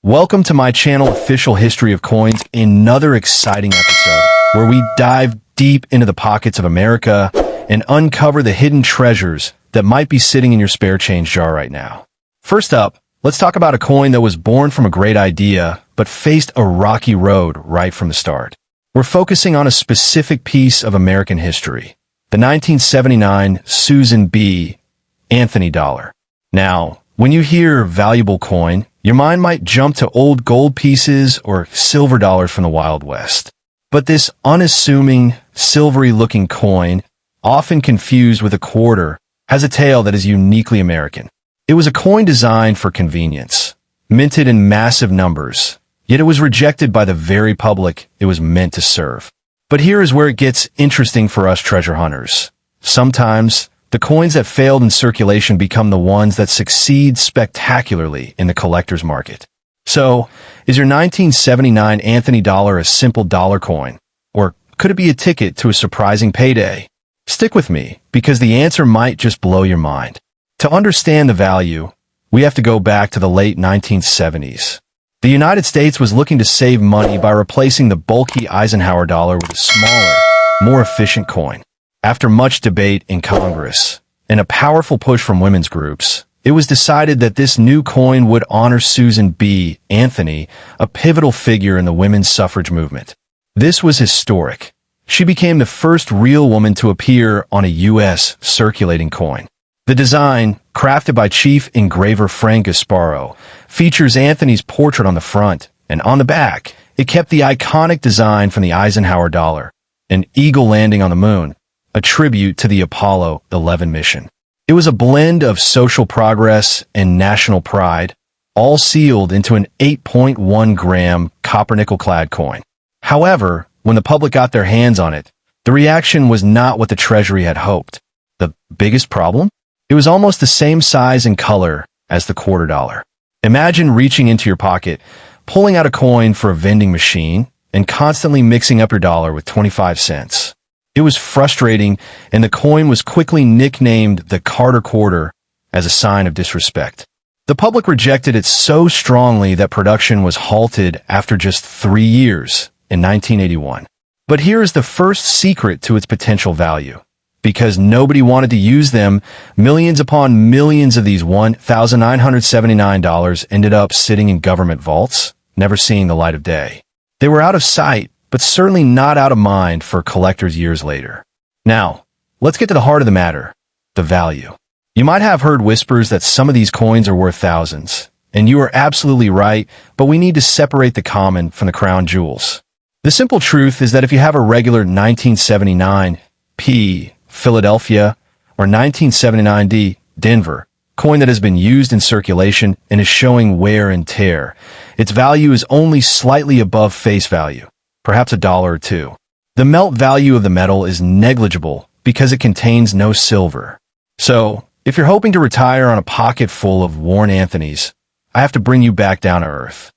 Welcome to my channel, Official History of Coins, another exciting episode where we dive deep into the pockets of America and uncover the hidden treasures that might be sitting in your spare change jar right now. First up, let's talk about a coin that was born from a great idea, but faced a rocky road right from the start. We're focusing on a specific piece of American history, the 1979 SusanBAnthonyDollar. Now, when you hear valuable coin, your mind might jump to old gold pieces or silver dollars from the Wild West. But this unassuming, silvery-looking coin, often confused with a quarter, has a tale that is uniquely American. It was a coin designed for convenience, minted in massive numbers, yet it was rejected by the very public it was meant to serve. But here is where it gets interesting for us treasure hunters. Sometimes, the coins that failed in circulation become the ones that succeed spectacularly in the collector's market. So, is your 1979 Anthony Dollar a simple dollar coin? Or could it be a ticket to a surprising payday? Stick with me, because the answer might just blow your mind. To understand the value, we have to go back to the late 1970s. The United States was looking to save money by replacing the bulky Eisenhower dollar with a smaller, more efficient coin. After much debate in Congress and a powerful push from women's groups, it was decided that this new coin would honor Susan B. Anthony, a pivotal figure in the women's suffrage movement. This was historic. She became the first real woman to appear on a U.S. circulating coin. The design, crafted by chief engraver Frank Gasparo, features Anthony's portrait on the front, and on the back, it kept the iconic design from the Eisenhower dollar, an eagle landing on the moon, a tribute to the Apollo 11 mission. It was a blend of social progress and national pride, all sealed into an 8.1-gram copper-nickel-clad coin. However, when the public got their hands on it, the reaction was not what the Treasury had hoped. The biggest problem? It was almost the same size and color as the quarter dollar. Imagine reaching into your pocket, pulling out a coin for a vending machine, and constantly mixing up your dollar with 25 cents. It was frustrating, and the coin was quickly nicknamed the Carter Quarter as a sign of disrespect. The public rejected it so strongly that production was halted after just 3 years in 1981. But here is the first secret to its potential value. Because nobody wanted to use them, millions upon millions of these $1,979 ended up sitting in government vaults, never seeing the light of day. They were out of sight, but certainly not out of mind for collectors years later. Now, let's get to the heart of the matter, the value. You might have heard whispers that some of these coins are worth thousands, and you are absolutely right, but we need to separate the common from the crown jewels. The simple truth is that if you have a regular 1979 P Philadelphia or 1979 D Denver coin that has been used in circulation and is showing wear and tear, its value is only slightly above face value, perhaps $1 or $2. The melt value of the metal is negligible because it contains no silver. So, if you're hoping to retire on a pocket full of worn Anthonys, I have to bring you back down to earth.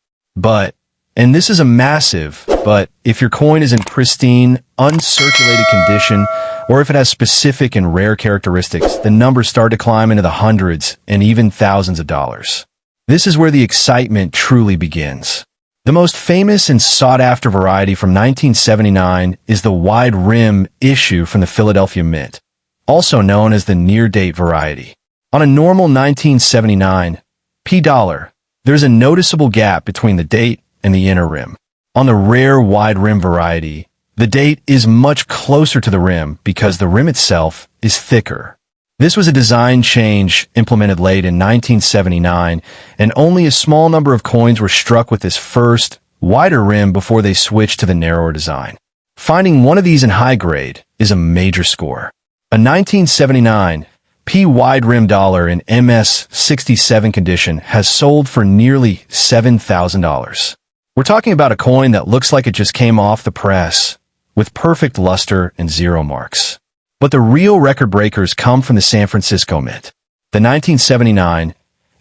And this is a massive, but if your coin is in pristine, uncirculated condition, or if it has specific and rare characteristics, the numbers start to climb into the hundreds and even thousands of dollars. This is where the excitement truly begins. The most famous and sought-after variety from 1979 is the wide rim issue from the PhiladelphiaMint, also known as the near-date variety. On a normal 1979 P dollar, there's a noticeable gap between the date and the inner rim. On the rare wide rim variety, the date is much closer to the rim because the rim itself is thicker. This was a design change implemented late in 1979, and only a small number of coins were struck with this first, wider rim before they switched to the narrower design. Finding one of these in high grade is a major score. A 1979 P wide rim dollar in MS 67 condition has sold for nearly $7,000. We're talking about a coin that looks like it just came off the press, with perfect luster and zero marks. But the real record breakers come from the San Francisco Mint. The 1979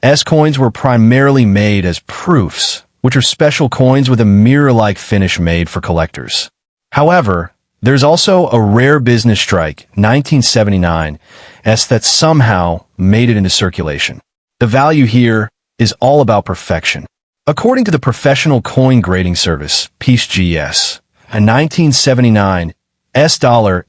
S coins were primarily made as proofs, which are special coins with a mirror-like finish made for collectors. However, there's also a rare business strike 1979 S that somehow made it into circulation. The value here is all about perfection. According to the professional coin grading service, PeaceGS, a 1979 $S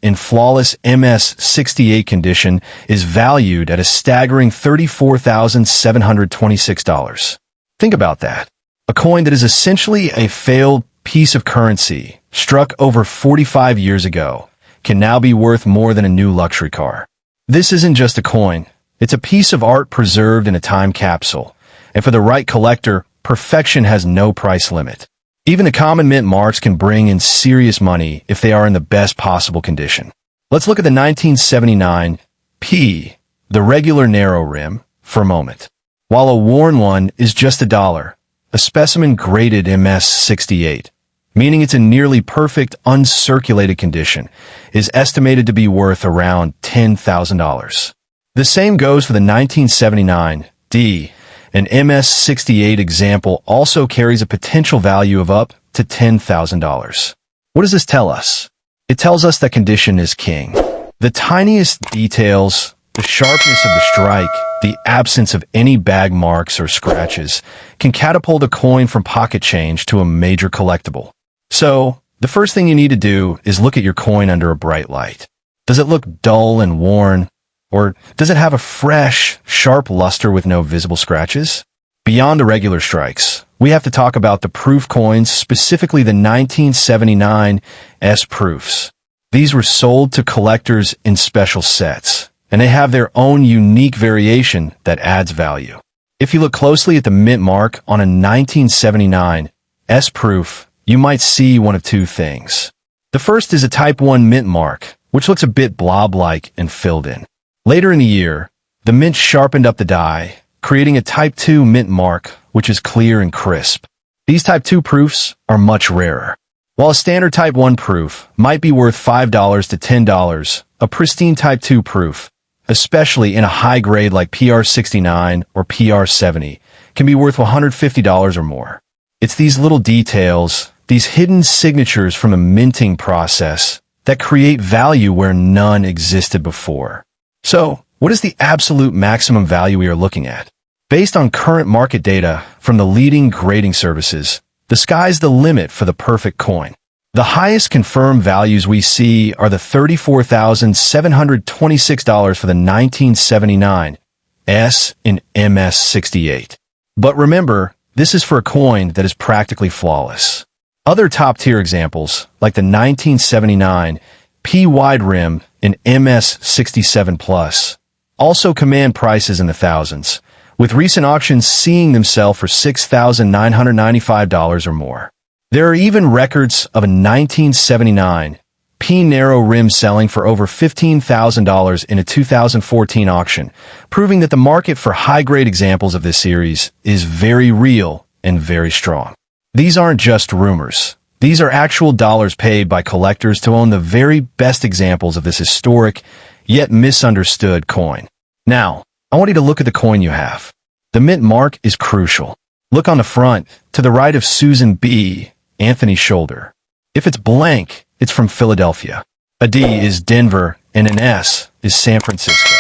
in flawless MS68 condition is valued at a staggering $34,726. Think about that. A coin that is essentially a failed piece of currency struck over 45 years ago can now be worth more than a new luxury car. This isn't just a coin. It's a piece of art preserved in a time capsule. And for the right collector, perfection has no price limit. Even the common mint marks can bring in serious money if they are in the best possible condition. Let's look at the 1979 P, the regular narrow rim, for a moment. While a worn one is just $1, a specimen graded MS68, meaning it's in nearly perfect uncirculated condition, is estimated to be worth around $10,000. The same goes for the 1979 D. An MS68 example also carries a potential value of up to $10,000. What does this tell us? It tells us that condition is king. The tiniest details, the sharpness of the strike, the absence of any bag marks or scratches, can catapult a coin from pocket change to a major collectible. So, the first thing you need to do is look at your coin under a bright light. Does it look dull and worn? Or does it have a fresh, sharp luster with no visible scratches? Beyond the regular strikes, we have to talk about the proof coins, specifically the 1979 S proofs. These were sold to collectors in special sets, and they have their own unique variation that adds value. If you look closely at the mint mark on a 1979 S proof, you might see one of two things. The first is a Type 1 mint mark, which looks a bit blob-like and filled in. Later in the year, the mint sharpened up the die, creating a Type 2 mint mark, which is clear and crisp. These Type 2 proofs are much rarer. While a standard Type 1 proof might be worth $5 to $10, a pristine Type 2 proof, especially in a high grade like PR69 or PR70, can be worth $150 or more. It's these little details, these hidden signatures from the minting process, that create value where none existed before. So, what is the absolute maximum value we are looking at? Based on current market data from the leading grading services, the sky's the limit for the perfect coin. The highest confirmed values we see are the $34,726 for the 1979 S in MS68. But remember, this is for a coin that is practically flawless. Other top-tier examples, like the 1979 P wide rim in MS67 Plus, also command prices in the thousands, with recent auctions seeing them sell for $6,995 or more. There are even records of a 1979 P narrow rim selling for over $15,000 in a 2014 auction, proving that the market for high-grade examples of this series is very real and very strong. These aren't just rumors. These are actual dollars paid by collectors to own the very best examples of this historic, yet misunderstood coin. Now, I want you to look at the coin you have. The mint mark is crucial. Look on the front, to the right of SusanBAnthony's shoulder. If it's blank, it's from Philadelphia. A D is Denver, and an S is San Francisco.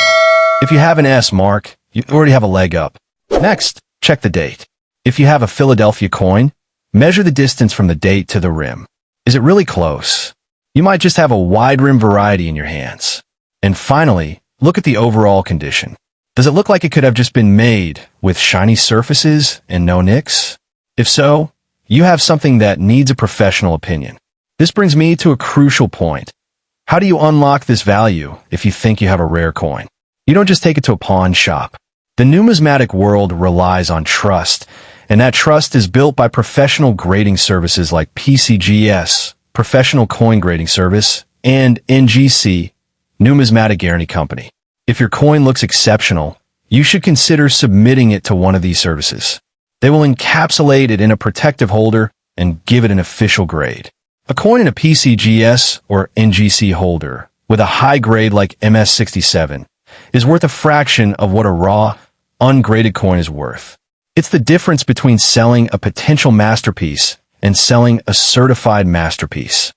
If you have an S mark, you already have a leg up. Next, check the date. If you have a Philadelphia coin, measure the distance from the date to the rim. Is it really close? You might just have a wide rim variety in your hands. And finally, look at the overall condition. Does it look like it could have just been made with shiny surfaces and no nicks? If so, you have something that needs a professional opinion. This brings me to a crucial point. How do you unlock this value if you think you have a rare coin? You don't just take it to a pawn shop. The numismatic world relies on trust, and that trust is built by professional grading services like PCGS, Professional Coin Grading Service, and NGC, Numismatic Guarantee Company. If your coin looks exceptional, you should consider submitting it to one of these services. They will encapsulate it in a protective holder and give it an official grade. A coin in a PCGS or NGC holder with a high grade like MS67 is worth a fraction of what a raw, ungraded coin is worth. It's the difference between selling a potential masterpiece and selling a certified masterpiece.